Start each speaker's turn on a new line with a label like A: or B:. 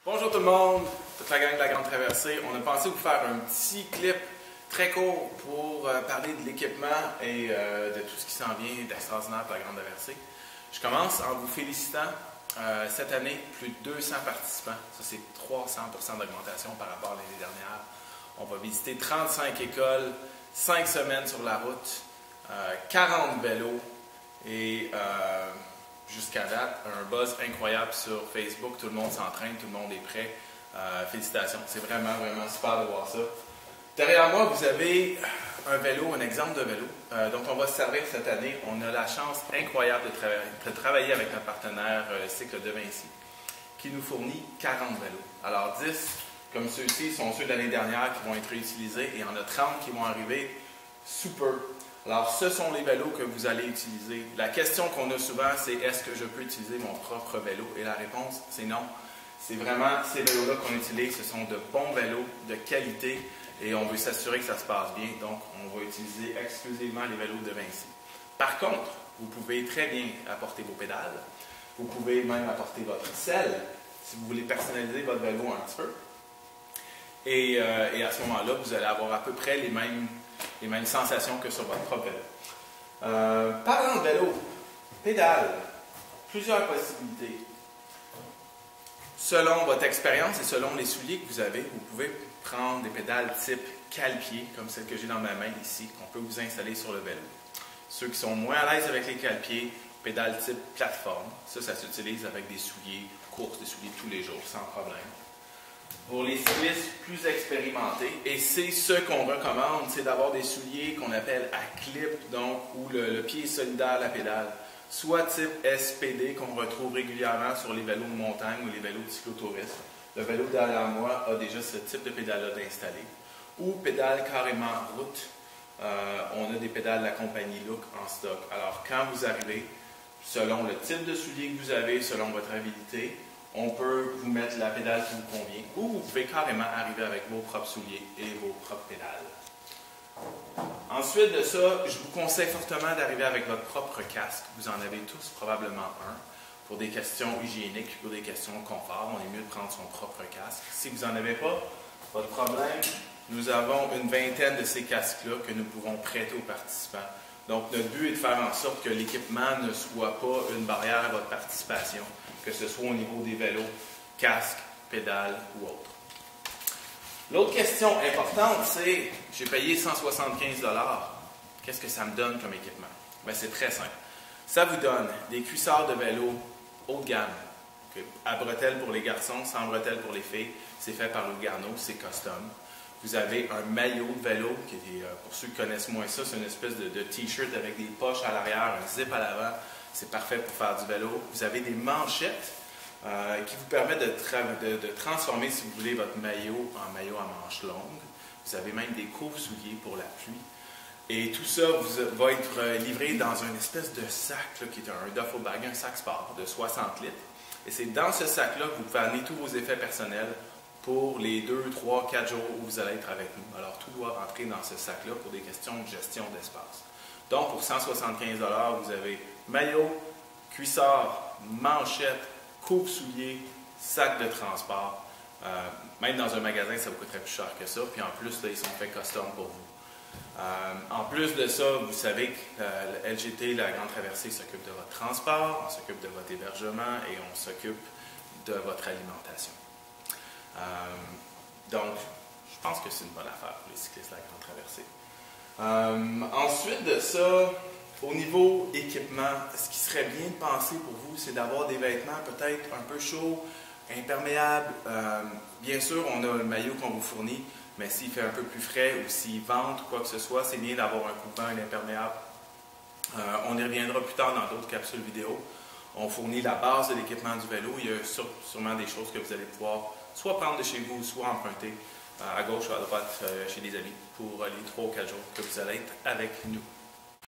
A: Bonjour tout le monde, toute la gang de la Grande Traversée. On a pensé vous faire un petit clip très court pour parler de l'équipement et de tout ce qui s'en vient d'extraordinaire pour la Grande Traversée. Je commence en vous félicitant. Cette année, plus de 200 participants. Ça, c'est 300% d'augmentation par rapport à l'année dernière. On va visiter 35 écoles, 5 semaines sur la route, 40 vélos et jusqu'à date, un buzz incroyable sur Facebook. Tout le monde s'entraîne, tout le monde est prêt. Félicitations. C'est vraiment, vraiment super de voir ça. Derrière moi, vous avez un vélo, un exemple de vélo dont on va se servir cette année. On a la chance incroyable de travailler avec notre partenaire Cycle de Vinci qui nous fournit 40 vélos. Alors 10, comme ceux-ci, sont ceux de l'année dernière qui vont être réutilisés et il y en a 30 qui vont arriver sous peu. Alors, ce sont les vélos que vous allez utiliser. La question qu'on a souvent, c'est est-ce que je peux utiliser mon propre vélo? Et la réponse, c'est non. C'est vraiment ces vélos-là qu'on utilise. Ce sont de bons vélos, de qualité, et on veut s'assurer que ça se passe bien. Donc, on va utiliser exclusivement les vélos de Vinci. Par contre, vous pouvez très bien apporter vos pédales. Vous pouvez même apporter votre selle, si vous voulez personnaliser votre vélo un petit peu. Et à ce moment-là, vous allez avoir à peu près les mêmes sensations que sur votre propre vélo. Parlant de vélo, pédales, plusieurs possibilités. Selon votre expérience et selon les souliers que vous avez, vous pouvez prendre des pédales type cale-pied, comme celle que j'ai dans ma main ici, qu'on peut vous installer sur le vélo. Ceux qui sont moins à l'aise avec les cale-pieds, pédales type plateforme. Ça s'utilise avec des souliers courses, des souliers tous les jours, sans problème. Pour les cyclistes plus expérimentés, et c'est ce qu'on recommande, c'est d'avoir des souliers qu'on appelle à clip, donc où le pied est solidaire à la pédale, soit type SPD qu'on retrouve régulièrement sur les vélos de montagne ou les vélos de cyclotourisme. Le vélo derrière moi a déjà ce type de pédale-là d'installer. Ou pédale carrément route, on a des pédales de la compagnie Look en stock. Alors quand vous arrivez, selon le type de soulier que vous avez, selon votre habilité, on peut vous mettre la pédale qui vous convient ou vous pouvez carrément arriver avec vos propres souliers et vos propres pédales. Ensuite de ça, je vous conseille fortement d'arriver avec votre propre casque. Vous en avez tous probablement un. Pour des questions hygiéniques, pour des questions de confort, on est mieux de prendre son propre casque. Si vous n'en avez pas, pas de problème. Nous avons une vingtaine de ces casques-là que nous pouvons prêter aux participants. Donc, notre but est de faire en sorte que l'équipement ne soit pas une barrière à votre participation, que ce soit au niveau des vélos, casques, pédales ou autres. L'autre question importante, c'est j'ai payé 175 $. Qu'est-ce que ça me donne comme équipement? Bien, c'est très simple. Ça vous donne des cuissards de vélo haut de gamme, à bretelles pour les garçons, sans bretelles pour les filles. C'est fait par Lugano, c'est custom. Vous avez un maillot de vélo, qui est, pour ceux qui connaissent moins ça, c'est une espèce de t-shirt avec des poches à l'arrière, un zip à l'avant. C'est parfait pour faire du vélo. Vous avez des manchettes qui vous permettent de transformer, si vous voulez, votre maillot en maillot à manches longues. Vous avez même des couvre-souliers pour la pluie. Et tout ça va être livré dans une espèce de sac là, qui est un duffel bag, un sac sport de 60 litres. Et c'est dans ce sac-là que vous pouvez amener tous vos effets personnels pour les 2, 3, 4 jours où vous allez être avec nous. Alors, tout doit rentrer dans ce sac-là pour des questions de gestion d'espace. Donc, pour 175 $, vous avez maillot, cuissard, manchette, couvre-souliers, sac de transport. Même dans un magasin, ça vous coûterait plus cher que ça. Puis en plus, là, ils sont faits custom pour vous. En plus de ça, vous savez que le LGT, la Grande Traversée, s'occupe de votre transport, on s'occupe de votre hébergement et on s'occupe de votre alimentation. Donc, je pense que c'est une bonne affaire pour les cyclistes de la Grande Traversée. Ensuite de ça, au niveau équipement, ce qui serait bien de penser pour vous, c'est d'avoir des vêtements peut-être un peu chauds, imperméables. Bien sûr, on a le maillot qu'on vous fournit, mais s'il fait un peu plus frais ou s'il vente ou quoi que ce soit, c'est bien d'avoir un coupe-vent, un imperméable. On y reviendra plus tard dans d'autres capsules vidéo. On fournit la base de l'équipement du vélo. Il y a sûrement des choses que vous allez pouvoir soit prendre de chez vous, soit emprunter à gauche ou à droite chez des amis pour les 3 ou 4 jours que vous allez être avec nous.